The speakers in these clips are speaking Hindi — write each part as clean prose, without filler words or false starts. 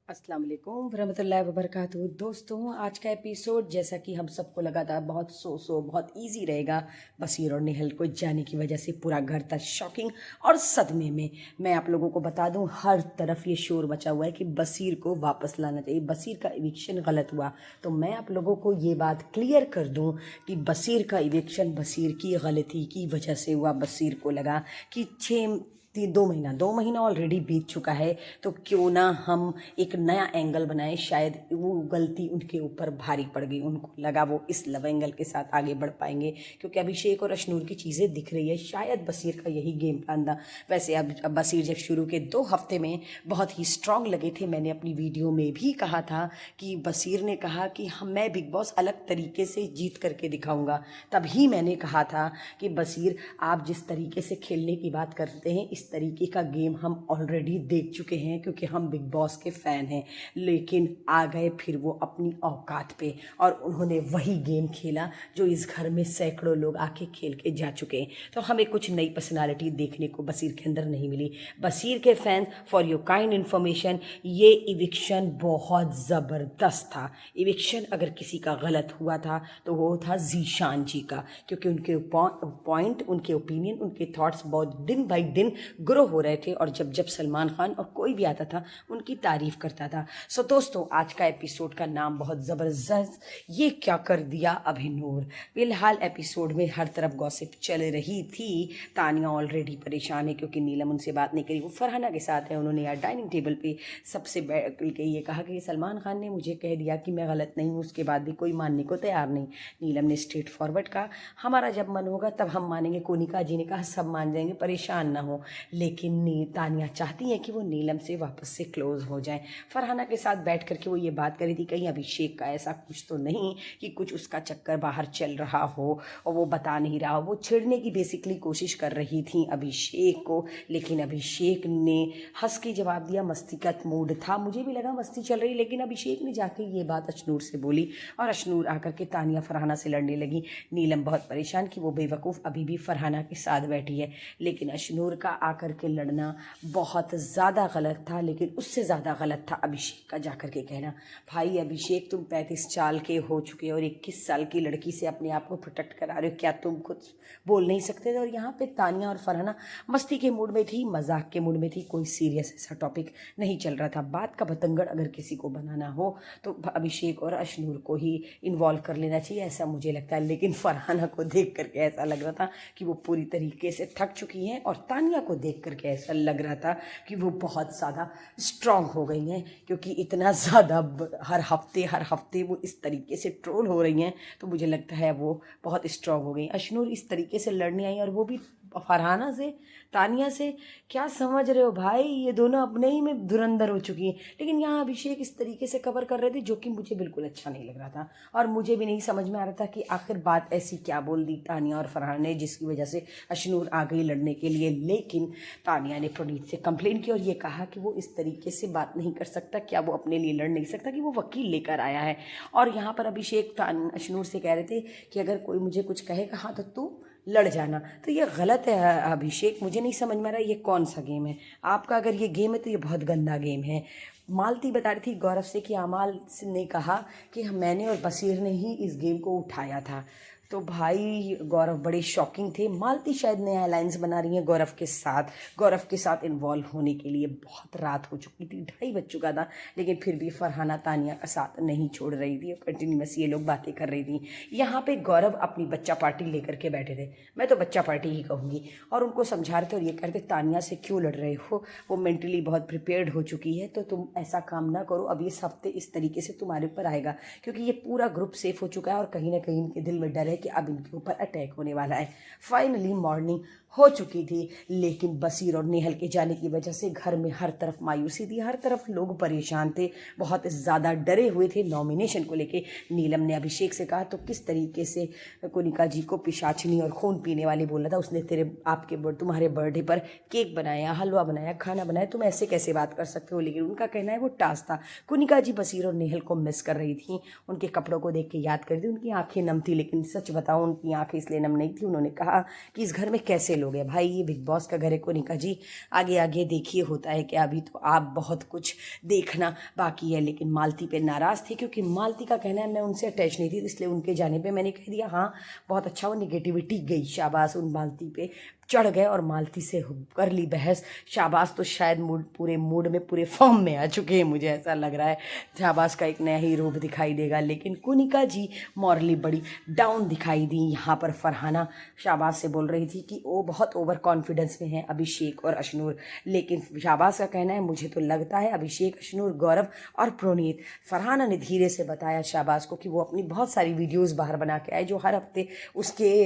अस्सलाम वालेकुम वरहमतुल्लाहि वबरकातुहू। दोस्तों, आज का एपिसोड जैसा कि हम सबको लगा था बहुत इजी रहेगा। बसीर और निहल को जाने की वजह से पूरा घर था शॉकिंग और सदमे में। मैं आप लोगों को बता दूं, हर तरफ ये शोर मचा हुआ है कि बसीर को वापस लाना चाहिए, बसीर का इविक्शन गलत हुआ। तो मैं आप लोगों को ये बात क्लियर कर दूं कि बसीर का इविक्शन बसीर की गलती की वजह से हुआ। बसीर को लगा कि 2 महीना ऑलरेडी बीत चुका है, तो क्यों ना हम एक नया एंगल बनाए। शायद वो गलती उनके ऊपर भारी पड़ गई, उनको लगा वो इस लव एंगल के साथ आगे बढ़ पाएंगे, क्योंकि अभिषेक और अशनूर की चीज़ें दिख रही है। शायद बसीर का यही गेम प्लान था। वैसे अब बसीर जब शुरू के 2 हफ्ते में बहुत ही स्ट्रांग लगे थे। मैंने अपनी वीडियो में भी कहा था कि बसीर ने कहा कि मैं बिग बॉस अलग तरीके से जीत करके दिखाऊंगा। तभी मैंने कहा था कि बसीर, आप जिस तरीके से खेलने की बात करते हैं, इस तरीके का गेम हम ऑलरेडी देख चुके हैं, क्योंकि हम बिग बॉस के फ़ैन हैं। लेकिन आ गए फिर वो अपनी औकात पे, और उन्होंने वही गेम खेला जो इस घर में सैकड़ों लोग आके खेल के जा चुके हैं। तो हमें कुछ नई पर्सनालिटी देखने को बसीर के अंदर नहीं मिली। बसीर के fans, for your kind information, ये इविक्शन बहुत ज़बरदस्त था। इविक्शन अगर किसी का गलत हुआ था तो वो था जीशान जी का, क्योंकि उनके पॉइंट, उनके ओपिनियन, उनके थॉट्स बहुत दिन बाई दिन ग्रो हो रहे थे, और जब जब सलमान खान और कोई भी आता था उनकी तारीफ करता था। सो दोस्तों, आज का एपिसोड का नाम बहुत ज़बरदस्त, ये क्या कर दिया अभिनूर। फिलहाल एपिसोड में हर तरफ गॉसिप चल रही थी। तानिया ऑलरेडी परेशान है क्योंकि नीलम उनसे बात नहीं करी, वो फरहाना के साथ है। उन्होंने यार डाइनिंग टेबल पे सबसे बैठ के ये कहा कि सलमान खान ने मुझे कह दिया कि मैं गलत नहीं हूँ, उसके बाद भी कोई मानने को तैयार नहीं। नीलम ने स्ट्रेट फॉरवर्ड कहा, हमारा जब मन होगा तब हम मानेंगे। कोनिका जी ने कहा, सब मान जाएंगे, परेशान ना हो। लेकिन तानिया चाहती है कि वो नीलम से वापस से क्लोज हो जाए। फरहाना के साथ बैठ करके वो ये बात करी थी, कहीं अभिषेक का ऐसा कुछ तो नहीं कि कुछ उसका चक्कर बाहर चल रहा हो और वो बता नहीं रहा हो। वो छेड़ने की बेसिकली कोशिश कर रही थी अभिषेक को, लेकिन अभिषेक ने हंस के जवाब दिया। मस्ती का मूड था, मुझे भी लगा मस्ती चल रही, लेकिन अभिषेक ने जाके ये बात अशनूर से बोली, और अशनूर आकर के तानिया फरहाना से लड़ने लगी। नीलम बहुत परेशान कि वो बेवकूफ़ अभी भी फरहाना के साथ बैठी है, लेकिन अशनूर का आकर के लड़ना बहुत ज़्यादा गलत था। लेकिन उससे ज़्यादा गलत था अभिषेक का जाकर के कहना, भाई अभिषेक, तुम 35 साल के हो चुके हो और 21 साल की लड़की से अपने आप को प्रोटेक्ट करा रहे हो, क्या तुम खुद बोल नहीं सकते थे? और यहाँ पे तानिया और फरहाना मस्ती के मूड में थी, मजाक के मूड में थी, कोई सीरियस ऐसा टॉपिक नहीं चल रहा था। बात का बतंगड़ अगर किसी को बनाना हो तो अभिषेक और अशनूर को ही इन्वॉल्व कर लेना चाहिए, ऐसा मुझे लगता है। लेकिन फरहाना को देख करके ऐसा लग रहा था कि वो पूरी तरीके से थक चुकी हैं, और तानिया को देख करके ऐसा लग रहा था कि वो बहुत ज़्यादा स्ट्रांग हो गई हैं, क्योंकि इतना ज़्यादा हर हफ्ते वो इस तरीके से ट्रोल हो रही हैं, तो मुझे लगता है वो बहुत स्ट्रांग हो गई। अशनूर इस तरीके से लड़ने आई, और वो भी फरहाना से, तानिया से। क्या समझ रहे हो भाई, ये दोनों अपने ही में धुरंधर हो चुकी हैं। लेकिन यहाँ अभिषेक इस तरीके से कवर कर रहे थे, जो कि मुझे बिल्कुल अच्छा नहीं लग रहा था, और मुझे भी नहीं समझ में आ रहा था कि आखिर बात ऐसी क्या बोल दी तानिया और फरहाना ने, जिसकी वजह से अशनूर आ गई लड़ने के लिए। लेकिन तानिया ने प्रणीत से कंप्लेन की और ये कहा कि वो इस तरीके से बात नहीं कर सकता, क्या वो अपने लिए लड़ नहीं सकता, कि वो वकील लेकर आया है। और यहाँ पर अभिषेक अशनूर से कह रहे थे कि अगर कोई मुझे कुछ कहेगा, हाँ तो तू लड़ जाना। तो ये गलत है अभिषेक, मुझे नहीं समझ में आ रहा ये कौन सा गेम है आपका। अगर ये गेम है तो ये बहुत गंदा गेम है। मालती बता रही थी गौरव से कि अमाल ने कहा कि मैंने और बसीर ने ही इस गेम को उठाया था। तो भाई गौरव बड़े शॉकिंग थे। मालती शायद नया अलायंस बना रही है गौरव के साथ इन्वॉल्व होने के लिए। बहुत रात हो चुकी थी, 2:30 बज चुका था, लेकिन फिर भी फरहाना तानिया का साथ नहीं छोड़ रही थी, कंटिन्यूस ये लोग बातें कर रही थी। यहाँ पे गौरव अपनी बच्चा पार्टी लेकर के बैठे थे, मैं तो बच्चा पार्टी ही कहूँगी, और उनको समझा रहे थे और ये कहते, तानिया से क्यों लड़ रहे हो, वो मेंटली बहुत प्रिपेयर्ड हो चुकी है, तो तुम ऐसा काम ना करो। अब इस हफ्ते इस तरीके से तुम्हारे ऊपर आएगा, क्योंकि ये पूरा ग्रुप सेफ हो चुका है, और कहीं ना कहीं इनके दिल में डर है कि अब इनके ऊपर अटैक होने वाला है। फाइनली मॉर्निंग हो चुकी थी, लेकिन बसीर और नेहल के जाने की वजह से घर में हर तरफ मायूसी थी, हर तरफ लोग परेशान थे, बहुत ज़्यादा डरे हुए थे नॉमिनेशन को लेके। नीलम ने अभिषेक से कहा, तो किस तरीके से कोनिका जी को पिशाचनी और खून पीने वाली बोला था, उसने तुम्हारे बर्थडे पर केक बनाया, हलवा बनाया, खाना बनाया, तुम ऐसे कैसे बात कर सकते हो। लेकिन उनका कहना है वो टास्क था। कोनिका जी बसीर और नेहल को मिस कर रही थी, उनके कपड़ों को देख के याद कर दी, उनकी आंखें नम थी। लेकिन सच बताऊं, उनकी आंखें इसलिए नम नहीं थी, उन्होंने कहा कि इस घर में कैसे फेल हो गए। भाई ये बिग बॉस का घर है कोनिका जी, आगे आगे देखिए होता है कि अभी तो आप बहुत कुछ देखना बाकी है। लेकिन मालती पे नाराज़ थे क्योंकि मालती का कहना है मैं उनसे अटैच नहीं थी, इसलिए उनके जाने पे मैंने कह दिया हाँ बहुत अच्छा, वो निगेटिविटी गई, शाबाश उन मालती पे चढ़ गए और मालती से कर ली बहस। शाबाश तो शायद पूरे मूड में पूरे फॉर्म में आ चुके हैं, मुझे ऐसा लग रहा है शाबाश का एक नया ही रूप दिखाई देगा। लेकिन कोनिका जी मॉरली बड़ी डाउन दिखाई दी। यहाँ पर फरहाना शाबाश से बोल रही थी कि वो बहुत ओवर कॉन्फिडेंस में है अभिषेक और अशनूर, लेकिन शाबाश का कहना है मुझे तो लगता है अभिषेक, अशनूर, गौरव और प्रोनीत। फरहाना ने धीरे से बताया शाबाश को कि वो अपनी बहुत सारी वीडियोस बाहर बना के आए जो हर हफ्ते उसके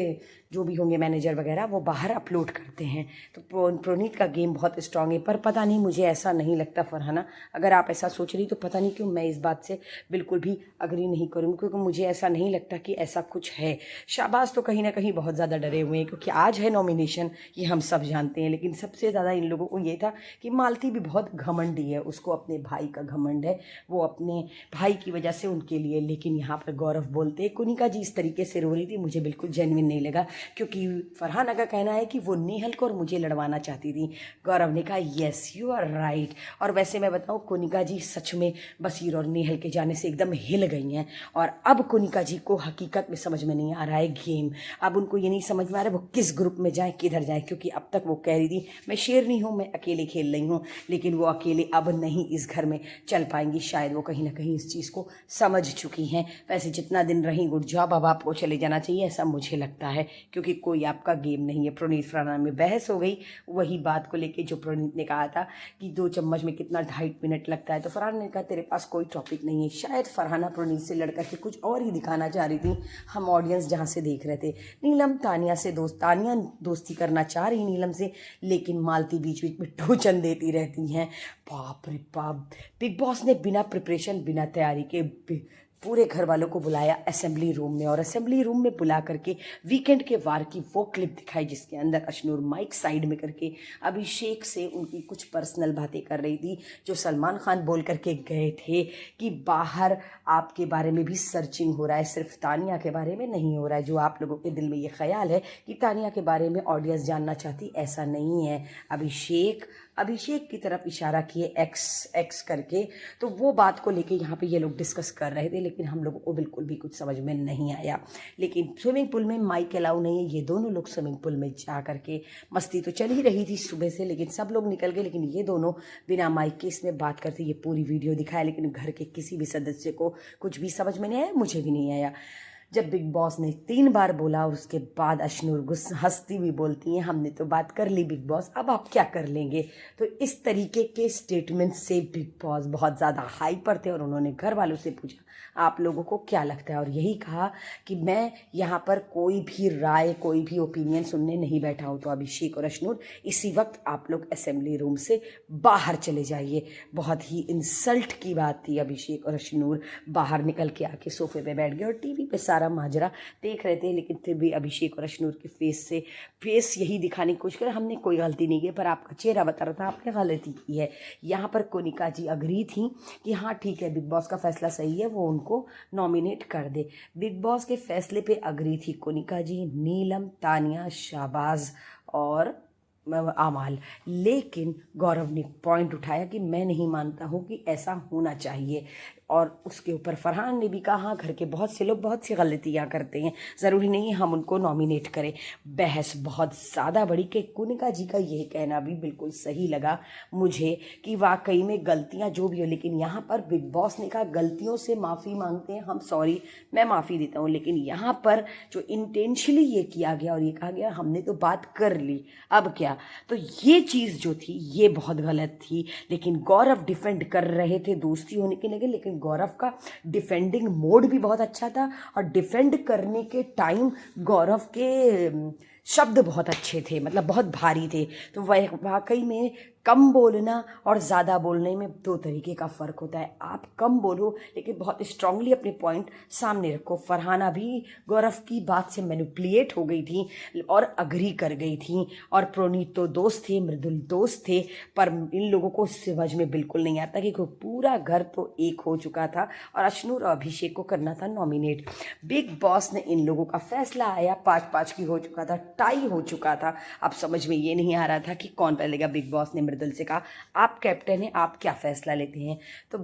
जो भी होंगे मैनेजर वगैरह वो बाहर अपलोड करते हैं। तो प्रोनीत का गेम बहुत स्ट्रांग है, पर पता नहीं मुझे ऐसा नहीं लगता फरहाना, अगर आप ऐसा सोच रही तो पता नहीं क्यों मैं इस बात से बिल्कुल भी अग्री नहीं करूँगी, क्योंकि मुझे ऐसा नहीं लगता कि ऐसा कुछ है। शाबाश तो कहीं ना कहीं बहुत ज़्यादा डरे हुए हैं क्योंकि आज है नॉमिनेशन, ये हम सब जानते हैं। लेकिन सबसे ज़्यादा इन लोगों को ये था कि मालती भी बहुत घमंडी है, उसको अपने भाई का घमंड है, वो अपने भाई की वजह से उनके लिए। लेकिन यहाँ पर गौरव बोलते कोनिका जी इस तरीके से रो रही थी, मुझे बिल्कुल जेन्युइन नहीं लगा, क्योंकि फरहाना का कहना है कि वो नेहल को और मुझे लड़वाना चाहती थी। गौरव ने कहा यस यू आर राइट। और वैसे मैं बताऊं कोनिका जी सच में बसीर और नेहल के जाने से एकदम हिल गई हैं, और अब कोनिका जी को हकीकत में समझ में नहीं आ रहा है गेम। अब उनको ये नहीं समझ में आ रहा है वो किस ग्रुप में जाए, किधर जाए, क्योंकि अब तक वो कह रही थी मैं शेरनी हूँ, मैं अकेले खेल रही हूँ, लेकिन वो अकेले अब नहीं इस घर में चल पाएंगी। शायद वो कहीं ना कहीं इस चीज़ को समझ चुकी हैं। वैसे जितना दिन रही गुड जॉब, अब आपको चले जाना चाहिए ऐसा मुझे लगता है, क्योंकि कोई आपका गेम नहीं है। प्रोनीत फरहाना में बहस हो गई वही बात को लेके जो प्रोनीत ने कहा था कि 2 चम्मच में कितना 2.5 मिनट लगता है, तो फरहाना ने कहा तेरे पास कोई टॉपिक नहीं है। शायद फरहाना प्रोनीत से लड़कर के कुछ और ही दिखाना चाह रही थी, हम ऑडियंस जहाँ से देख रहे थे। नीलम तानिया से तानिया दोस्ती करना चाह रही नीलम से, लेकिन मालती बीच बीच में टोचन देती रहती हैं। बाप रे बाप, बिग बॉस ने बिना प्रिपरेशन बिना तैयारी के पूरे घर वालों को बुलाया असेंबली रूम में, और असेंबली रूम में बुला करके वीकेंड के वार की वो क्लिप दिखाई जिसके अंदर अशनूर माइक साइड में करके अभिषेक से उनकी कुछ पर्सनल बातें कर रही थी, जो सलमान खान बोल करके गए थे कि बाहर आपके बारे में भी सर्चिंग हो रहा है, सिर्फ तानिया के बारे में नहीं हो रहा है। जो आप लोगों के दिल में ये ख्याल है कि तानिया के बारे में ऑडियंस जानना चाहती, ऐसा नहीं है। अभिषेक की तरफ इशारा किए एक्स करके, तो वो बात को लेके यहाँ पे ये लोग डिस्कस कर रहे थे, लेकिन हम लोगों को बिल्कुल भी कुछ समझ में नहीं आया। लेकिन स्विमिंग पूल में माइक अलाउ नहीं है, ये दोनों लोग स्विमिंग पूल में जा करके मस्ती तो चल ही रही थी सुबह से, लेकिन सब लोग निकल गए, लेकिन ये दोनों बिना माइक के इसमें बात करते ये पूरी वीडियो दिखाया, लेकिन घर के किसी भी सदस्य को कुछ भी समझ में नहीं आया, मुझे भी नहीं आया। जब बिग बॉस ने 3 बार बोला और उसके बाद अशनूर हंसती भी बोलती हैं हमने तो बात कर ली बिग बॉस, अब आप क्या कर लेंगे। तो इस तरीके के स्टेटमेंट से बिग बॉस बहुत ज़्यादा हाई पर थे, और उन्होंने घर वालों से पूछा आप लोगों को क्या लगता है, और यही कहा कि मैं यहाँ पर कोई भी राय कोई भी ओपिनियन सुनने नहीं बैठा हूँ। तो अभिषेक और अशनूर इसी वक्त आप लोग असेंबली रूम से बाहर चले जाइए। बहुत ही इंसल्ट की बात थी। अभिषेक और अशनूर बाहर निकल के आके सोफे पे बैठ गए और टीवी पे सारा माजरा देख रहे थे, लेकिन फिर भी अभिषेक और अशनूर के फेस यही दिखाने की कोशिश कर हमने कोई गलती नहीं की, पर आपका चेहरा बता रहा था आपने गलती की है। यहाँ पर कोनिका जी अग्री थी कि हाँ ठीक है बिग बॉस का फैसला सही है, वो उनको नॉमिनेट कर दे। बिग बॉस के फैसले पे अग्री थी कोनिका जी, नीलम, तानिया, शाबाज और आमाल। लेकिन गौरव ने पॉइंट उठाया कि मैं नहीं मानता हूँ कि ऐसा होना चाहिए, और उसके ऊपर फरहान ने भी कहा घर के बहुत से लोग बहुत सी गलतियाँ करते हैं, ज़रूरी नहीं है हम उनको नॉमिनेट करें। बहस बहुत ज़्यादा बड़ी कि कोनिका जी का ये कहना भी बिल्कुल सही लगा मुझे कि वाकई में गलतियाँ जो भी हो, लेकिन यहाँ पर बिग बॉस ने कहा गलतियों से माफ़ी मांगते हैं हम, सॉरी मैं माफ़ी देता हूँ, लेकिन यहाँ पर जो इंटेंशनली ये किया गया और ये कहा गया हमने तो बात कर ली अब क्या, तो ये चीज़ जो थी ये बहुत गलत थी। लेकिन गौरव डिफेंड कर रहे थे दोस्ती होने के लिए, लेकिन गौरव का डिफेंडिंग मोड भी बहुत अच्छा था, और डिफेंड करने के टाइम गौरव के शब्द बहुत अच्छे थे, मतलब बहुत भारी थे। तो वह वाकई में कम बोलना और ज़्यादा बोलने में दो तरीके का फ़र्क होता है। आप कम बोलो लेकिन बहुत स्ट्रांगली अपने पॉइंट सामने रखो। फरहाना भी गौरव की बात से मैनिपुलेट हो गई थी और अग्री कर गई थी, और प्रोनीत तो दोस्त थे, मृदुल दोस्त थे, पर इन लोगों को समझ में बिल्कुल नहीं आता कि पूरा घर तो एक हो चुका था और अशनूर और अभिषेक को करना था नॉमिनेट। बिग बॉस ने इन लोगों का फैसला आया, 5-5 की हो चुका था, टाई हो चुका था। अब समझ में ये नहीं आ रहा था कि कौन पहलेगा। बिग बॉस ने मृदुल से कहा आप कैप्टन हैं, आप क्या फैसला लेते हैं। तो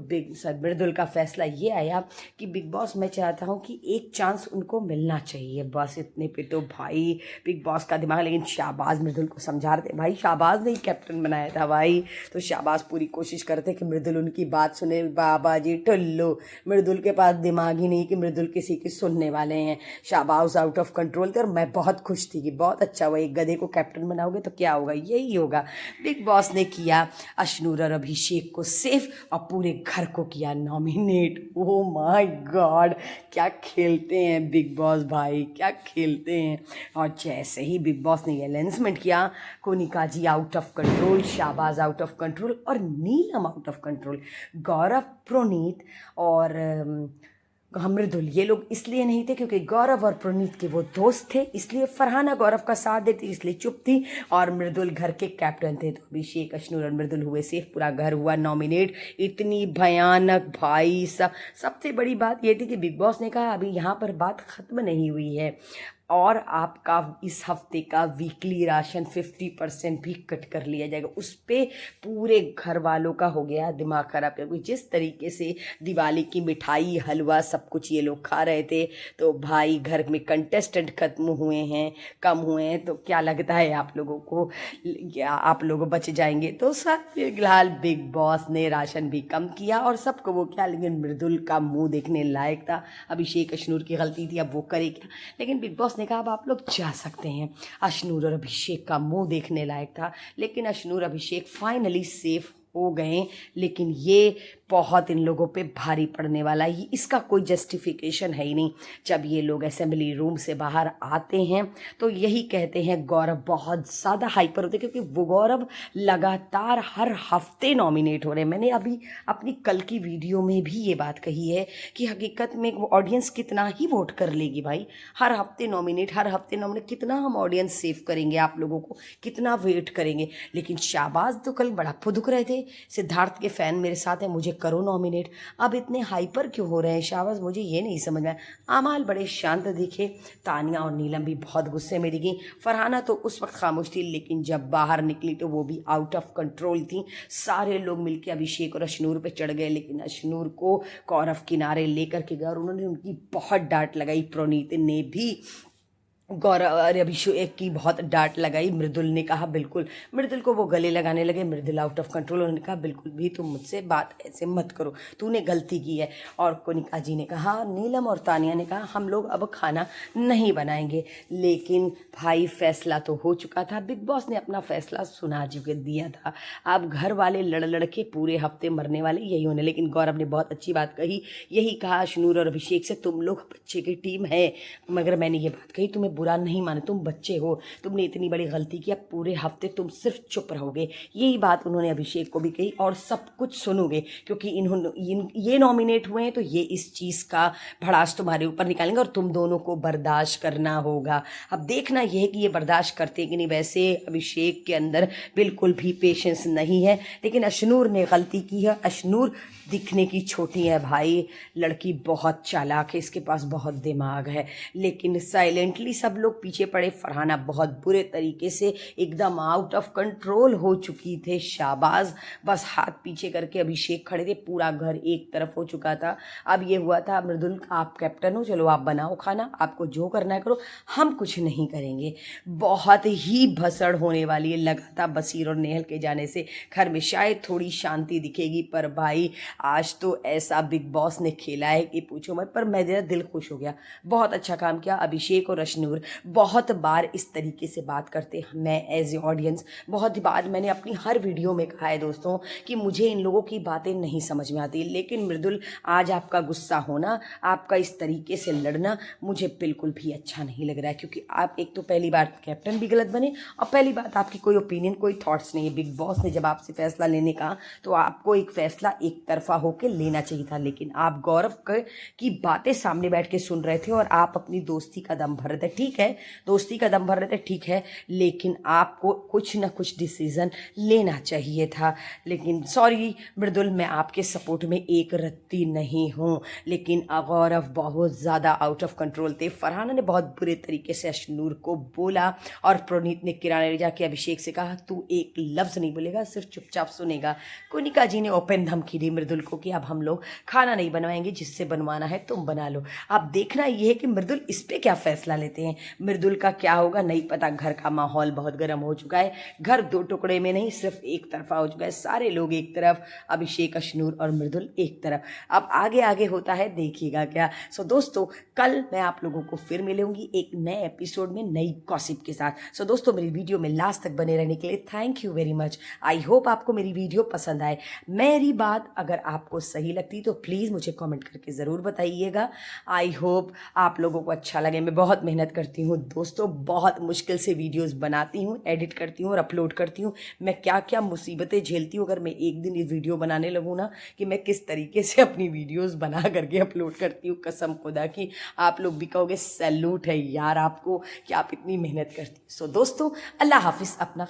मृदुल का फैसला ये आया कि बिग बॉस मैं चाहता हूँ कि एक चांस उनको मिलना चाहिए, बस इतने पे तो भाई बिग बॉस का दिमाग। लेकिन शाहबाज मृदुल को समझा रहे थे, भाई शाहबाज ने ही कैप्टन बनाया था भाई, तो शाहबाज पूरी कोशिश करते कि मृदुल उनकी बात सुने। बाबा जी टुल्लू, मृदुल के पास दिमाग ही नहीं कि मृदुल किसी की सुनने वाले हैं। शाहबाज आउट ऑफ कंट्रोल थे और मैं बहुत खुश थी कि बहुत अच्छा हुआ, एक गधे को कैप्टन बनाओगे तो क्या होगा, यही होगा। बिग बॉस ने किया अशनूर और अभिषेक को सेफ और पूरे घर को किया नॉमिनेट। ओ माय गॉड, क्या खेलते हैं बिग बॉस भाई, क्या खेलते हैं। और जैसे ही बिग बॉस ने ये अनाउंसमेंट किया, Konika ji out of control, Shahbaz out of control और Neelam out of control. Gaurav, Praneet और मृदुल ये लोग इसलिए नहीं थे क्योंकि गौरव और प्रोनीत के वो दोस्त थे, इसलिए फरहाना गौरव का साथ देती इसलिए चुप थी, और मृदुल घर के कैप्टन थे। तो अभिषेक, अशनूर और मृदुल हुए सेफ, पूरा घर हुआ नॉमिनेट। इतनी भयानक भाई सबसे बड़ी बात ये थी कि बिग बॉस ने कहा अभी यहाँ पर बात खत्म नहीं हुई है और आपका इस हफ्ते का वीकली राशन 50% भी कट कर लिया जाएगा। उस पर पूरे घर वालों का हो गया दिमाग खराब, क्योंकि जिस तरीके से दिवाली की मिठाई, हलवा सब कुछ ये लोग खा रहे थे, तो भाई घर में कंटेस्टेंट खत्म हुए हैं, कम हुए हैं, तो क्या लगता है आप लोगों को, क्या आप लोग बच जाएंगे। तो सब फिलहाल बिग बॉस ने राशन भी कम किया और सबको वो क्या, लेकिन मृदुल का मुंह देखने लायक था। अभिषेक अशनूर की गलती थी, अब वो करे क्या, लेकिन बिग बॉस ने कहा अब आप लोग जा सकते हैं। अशनूर और अभिषेक का मुंह देखने लायक था, लेकिन अशनूर अभिषेक फाइनली सेफ हो गए। लेकिन ये बहुत इन लोगों पे भारी पड़ने वाला है, इसका कोई जस्टिफिकेशन है ही नहीं। जब ये लोग असेंबली रूम से बाहर आते हैं तो यही कहते हैं गौरव बहुत ज़्यादा हाइपर होते, क्योंकि वो गौरव लगातार हर हफ्ते नॉमिनेट हो रहे हैं। मैंने अभी अपनी कल की वीडियो में भी ये बात कही है कि हकीकत में वो ऑडियंस कितना ही वोट कर लेगी भाई, हर हफ्ते नॉमिनेट, हर हफ्ते नॉमिनेट, कितना हम ऑडियंस सेव करेंगे, आप लोगों को कितना वेट करेंगे। लेकिन शाहबाज तो कल बड़ा फुदुक रहे थे, सिद्धार्थ के फैन मेरे साथ है, मुझे करो नॉमिनेट। अब इतने हाइपर क्यों हो रहे हैं शाहबाज, मुझे ये नहीं समझ में आया। आमाल बड़े शांत दिखे, तानिया और नीलम भी बहुत गुस्से में दिखी। फरहाना तो उस वक्त खामोश थी, लेकिन जब बाहर निकली तो वो भी आउट ऑफ कंट्रोल थी। सारे लोग मिलकर अभिषेक और अशनूर पे चढ़ गए, लेकिन अशनूर को गौरव किनारे लेकर के गए और उन्होंने उनकी बहुत डांट लगाई। प्रोनीत ने भी गौरव और अभिषेक की बहुत डांट लगाई। मृदुल ने कहा बिल्कुल, मृदुल को वो गले लगाने लगे, मृदुल आउट ऑफ कंट्रोल। उन्होंने कहा बिल्कुल भी तुम मुझसे बात ऐसे मत करो, तूने गलती की है। और कोनिका जी ने कहा, नीलम और तानिया ने कहा हम लोग अब खाना नहीं बनाएंगे। लेकिन भाई फैसला तो हो चुका था, बिग बॉस ने अपना फैसला सुना चुके दिया था। अब घर वाले लड़ लड़ के पूरे हफ्ते मरने वाले यही होने। लेकिन गौरव ने बहुत अच्छी बात कही, यही कहा अशनूर और अभिषेक से, तुम लोग बच्चे की टीम है, मगर मैंने ये बात कही तुम्हें बुरा नहीं माने, तुम बच्चे हो, तुमने इतनी बड़ी गलती की, अब पूरे हफ्ते तुम सिर्फ चुप रहोगे। यही बात उन्होंने अभिषेक को भी कही, और सब कुछ सुनोगे, क्योंकि ये नॉमिनेट हुए हैं तो ये इस चीज़ का भड़ास तुम्हारे ऊपर निकालेंगे और तुम दोनों को बर्दाश्त करना होगा। अब देखना यह है कि ये बर्दाश्त करते कि नहीं। वैसे अभिषेक के अंदर बिल्कुल भी पेशेंस नहीं है, लेकिन अशनूर ने गलती की है। अशनूर दिखने की छोटी है भाई, लड़की बहुत चालाक है, इसके पास बहुत दिमाग है, लेकिन साइलेंटली सब लोग पीछे पड़े। फरहाना बहुत बुरे तरीके से एकदम आउट ऑफ कंट्रोल हो चुकी थे। शाहबाज बस हाथ पीछे करके अभिषेक खड़े थे, पूरा घर एक तरफ हो चुका था। अब ये हुआ था मृदुल आप कैप्टन हो, चलो आप बनाओ खाना, आपको जो करना है करो, हम कुछ नहीं करेंगे। बहुत ही भसड़ होने वाली है, लगातार बसीर और नेहल के जाने से घर में शायद थोड़ी शांति दिखेगी, पर भाई आज तो ऐसा बिग बॉस ने खेला है कि पूछो मत। पर मेरा दिल खुश हो गया, बहुत अच्छा काम किया। अभिषेक और अशनूर अशनूर बहुत बार इस तरीके से बात करते हैं। मैं एज ए ऑडियंस बहुत बार मैंने अपनी हर वीडियो में कहा है दोस्तों कि मुझे इन लोगों की बातें नहीं समझ में आती, लेकिन मृदुल आज आपका गुस्सा होना, आपका इस तरीके से लड़ना मुझे बिल्कुल भी अच्छा नहीं लग रहा है, क्योंकि आप एक तो पहली बार कैप्टन भी गलत बने और पहली बात आपकी कोई ओपिनियन कोई थॉट्स नहीं है। बिग बॉस ने जब आपसे फैसला लेने का तो आपको एक फैसला एक तरफा होकर लेना चाहिए था, लेकिन आप गौरव की बातें सामने बैठ के सुन रहे थे और आप अपनी दोस्ती का दम भर रहे थे। ठीक है, दोस्ती का दम भर रहे थे, ठीक है, लेकिन आपको कुछ ना कुछ डिसीजन लेना चाहिए था। लेकिन सॉरी मृदुल, मैं आपके सपोर्ट में एक रत्ती नहीं हूँ, लेकिन गौरव बहुत ज़्यादा आउट ऑफ कंट्रोल थे। फरहाना ने बहुत बुरे तरीके से अशनूर को बोला और प्रणीत ने किराने ले जाके अभिषेक से कहा तू एक लफ्ज़ नहीं बोलेगा, सिर्फ चुपचाप सुनेगा। कुनिका जी ने ओपन धमकी दी मृदुल को कि अब हम लोग खाना नहीं बनवाएंगे, जिससे बनवाना है तुम बना लो। अब देखना ये है कि मृदुल इस पर क्या फैसला लेते हैं। मृदुल का क्या होगा नहीं पता। घर का माहौल बहुत गर्म हो चुका है, घर दो टुकड़े में नहीं सिर्फ एक तरफा हो चुका है। सारे लोग एक तरफ, अभिषेक अशनूर और मृदुल एक तरफ। अब आगे आगे होता है देखिएगा क्या। सो दोस्तों कल मैं आप लोगों को फिर मिलूंगी एक नए एपिसोड में नई गॉसिप के साथ। सो दोस्तों मेरी वीडियो में लास्ट तक बने रहने के लिए thank you very much. I hope आपको मेरी वीडियो पसंद आए। मेरी बात अगर आपको सही लगती तो प्लीज़ मुझे कमेंट करके ज़रूर बताइएगा। आई होप आप लोगों को अच्छा लगे। मैं बहुत मेहनत करती हूँ दोस्तों, बहुत मुश्किल से वीडियोस बनाती हूँ, एडिट करती हूँ और अपलोड करती हूँ। मैं क्या क्या मुसीबतें झेलती हूँ अगर मैं एक दिन ये वीडियो बनाने लगूँ ना, कि मैं किस तरीके से अपनी वीडियोस बना करके अपलोड करती हूँ। कसम खुदा की आप लोग भी कहोगे सैल्यूट है यार आपको कि आप इतनी मेहनत करती। सो दोस्तों अल्लाह हाफिज़, अपना